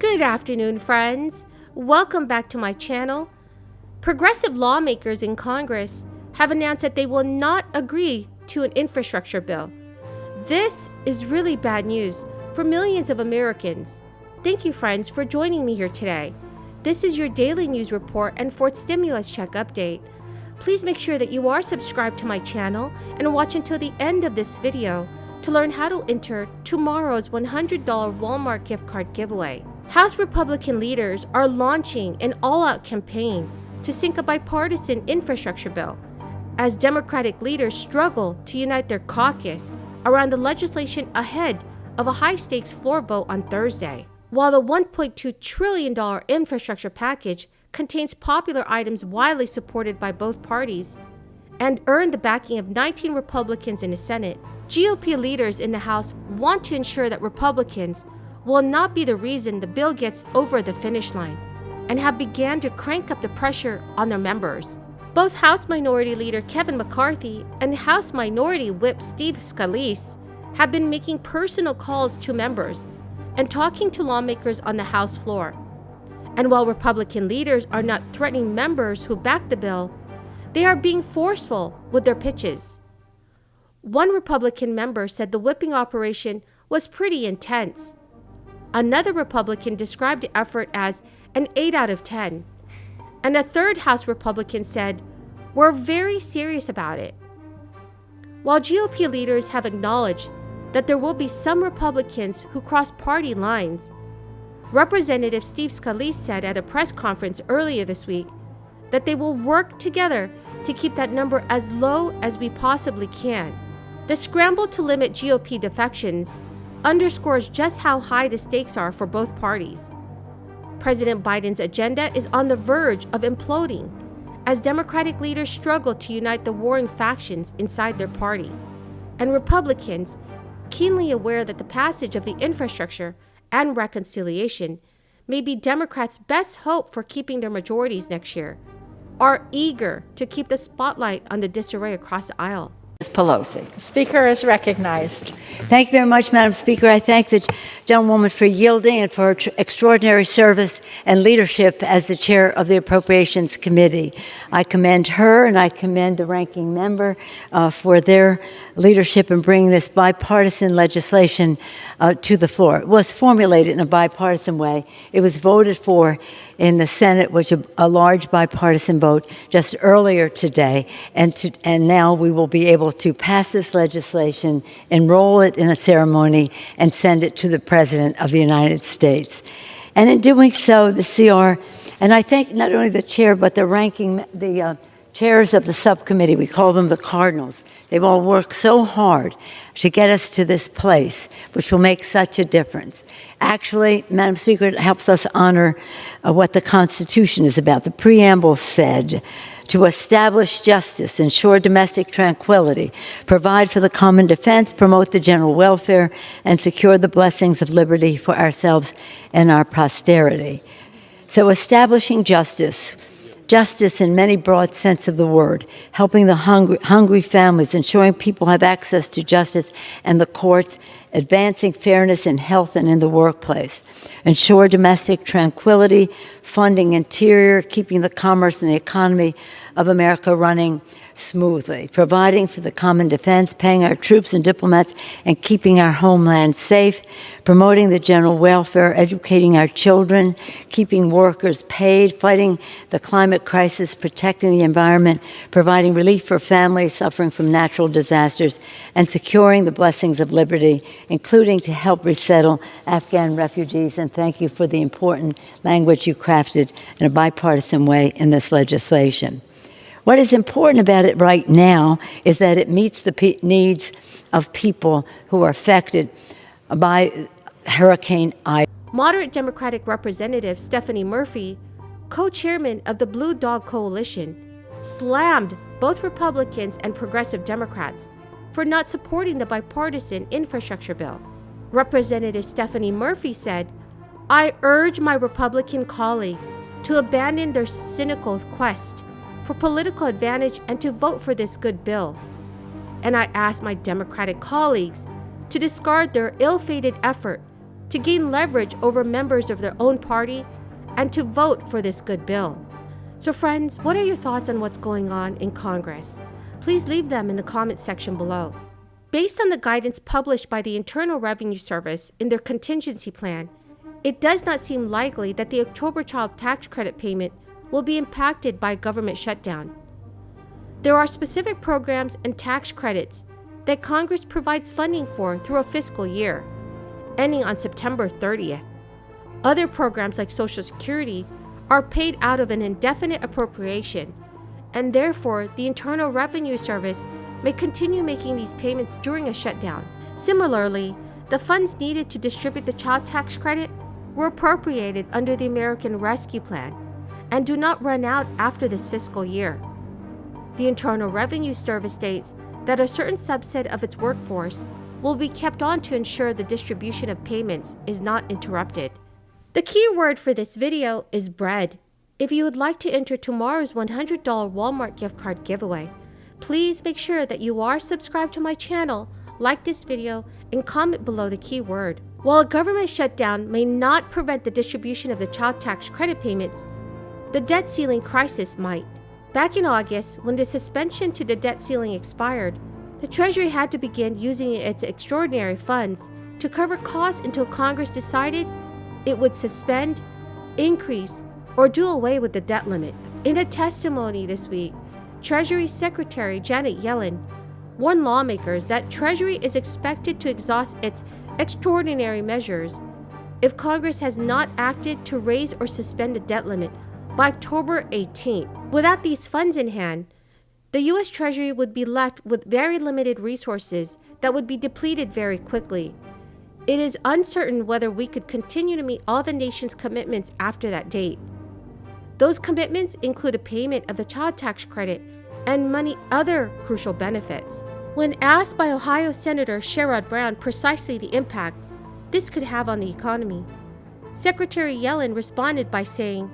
Good afternoon, friends. Welcome back to my channel. Progressive lawmakers in Congress have announced that they will not agree to an infrastructure bill. This is really bad news for millions of Americans. Thank you, friends, for joining me here today. This is your daily news report and fourth stimulus check update. Please make sure that you are subscribed to my channel and watch until the end of this video to learn how to enter tomorrow's $100 Walmart gift card giveaway. House Republican leaders are launching an all-out campaign to sink a bipartisan infrastructure bill as Democratic leaders struggle to unite their caucus around the legislation ahead of a high-stakes floor vote on Thursday. While the $1.2 trillion infrastructure package contains popular items widely supported by both parties and earned the backing of 19 Republicans in the Senate, GOP leaders in the House want to ensure that Republicans will not be the reason the bill gets over the finish line and have begun to crank up the pressure on their members. Both House Minority Leader Kevin McCarthy and House Minority Whip Steve Scalise have been making personal calls to members and talking to lawmakers on the House floor. And while Republican leaders are not threatening members who back the bill, they are being forceful with their pitches. One Republican member said the whipping operation was pretty intense. Another Republican described the effort as an 8 out of 10. And a third House Republican said, "We're very serious about it." While GOP leaders have acknowledged that there will be some Republicans who cross party lines, Representative Steve Scalise said at a press conference earlier this week that they will work together to keep that number as low as we possibly can. The scramble to limit GOP defections underscores just how high the stakes are for both parties. President Biden's agenda is on the verge of imploding as Democratic leaders struggle to unite the warring factions inside their party, and Republicans, keenly aware that the passage of the infrastructure and reconciliation may be Democrats' best hope for keeping their majorities next year, are eager to keep the spotlight on the disarray across the aisle. Pelosi. Speaker is recognized. Thank you very much, Madam Speaker. I thank the gentlewoman for yielding and for her extraordinary service and leadership as the chair of the Appropriations Committee. I commend her and I commend the ranking member for their leadership in bringing this bipartisan legislation to the floor. It was formulated in a bipartisan way. It was voted for in the Senate, which a large bipartisan vote just earlier today, and now we will be able to pass this legislation, enroll it in a ceremony, and send it to the President of the United States. And in doing so, the CR, and I thank not only the chair, but the chairs of the subcommittee, we call them the Cardinals. They've all worked so hard to get us to this place, which will make such a difference. Actually, Madam Speaker, it helps us honor what the Constitution is about. The preamble said, to establish justice, ensure domestic tranquility, provide for the common defense, promote the general welfare, and secure the blessings of liberty for ourselves and our posterity. So establishing justice in many broad sense of the word, helping the hungry families, ensuring people have access to justice and the courts, advancing fairness in health and in the workplace, ensure domestic tranquility, funding interior, keeping the commerce and the economy of America running smoothly, providing for the common defense, paying our troops and diplomats, and keeping our homeland safe, promoting the general welfare, educating our children, keeping workers paid, fighting the climate crisis, protecting the environment, providing relief for families suffering from natural disasters, and securing the blessings of liberty, including to help resettle Afghan refugees. And thank you for the important language you crafted in a bipartisan way in this legislation. What is important about it right now is that it meets the needs of people who are affected by Hurricane Ida. Moderate Democratic Representative Stephanie Murphy, co-chairman of the Blue Dog Coalition, slammed both Republicans and progressive Democrats for not supporting the bipartisan infrastructure bill. Representative Stephanie Murphy said, "I urge my Republican colleagues to abandon their cynical quest for political advantage and to vote for this good bill. And I ask my Democratic colleagues to discard their ill-fated effort to gain leverage over members of their own party and to vote for this good bill. So friends, what are your thoughts on what's going on in Congress? Please leave them in the comments section below. Based on the guidance published by the Internal Revenue Service in their contingency plan, it does not seem likely that the October child tax credit payment will be impacted by a government shutdown. There are specific programs and tax credits that Congress provides funding for through a fiscal year, ending on September 30th. Other programs like Social Security are paid out of an indefinite appropriation, and therefore the Internal Revenue Service may continue making these payments during a shutdown. Similarly, the funds needed to distribute the child tax credit were appropriated under the American Rescue Plan and do not run out after this fiscal year. The Internal Revenue Service states that a certain subset of its workforce will be kept on to ensure the distribution of payments is not interrupted. The key word for this video is bread. If you would like to enter tomorrow's $100 Walmart gift card giveaway, please make sure that you are subscribed to my channel, like this video, and comment below the keyword. While a government shutdown may not prevent the distribution of the child tax credit payments, the debt ceiling crisis might. Back in August, when the suspension to the debt ceiling expired, the Treasury had to begin using its extraordinary funds to cover costs until Congress decided it would suspend, increase, or do away with the debt limit. In a testimony this week, Treasury Secretary Janet Yellen warned lawmakers that Treasury is expected to exhaust its extraordinary measures if Congress has not acted to raise or suspend the debt limit by October 18th. Without these funds in hand, the U.S. Treasury would be left with very limited resources that would be depleted very quickly. It is uncertain whether we could continue to meet all the nation's commitments after that date. Those commitments include a payment of the child tax credit and many other crucial benefits. When asked by Ohio Senator Sherrod Brown precisely the impact this could have on the economy, Secretary Yellen responded by saying,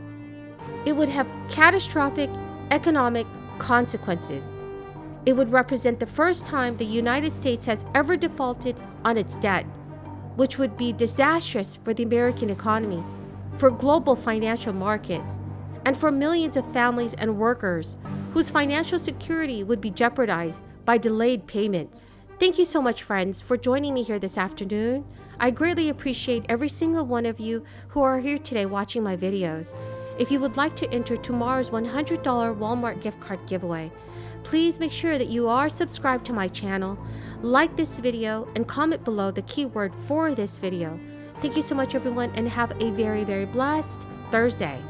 "It would have catastrophic economic consequences. It would represent the first time the United States has ever defaulted on its debt, which would be disastrous for the American economy, for global financial markets, and for millions of families and workers whose financial security would be jeopardized by delayed payments." Thank you so much, friends, for joining me here this afternoon. I greatly appreciate every single one of you who are here today watching my videos. If you would like to enter tomorrow's $100 Walmart gift card giveaway, please make sure that you are subscribed to my channel, like this video, and comment below the keyword for this video. Thank you so much, everyone, and have a very, very blessed Thursday.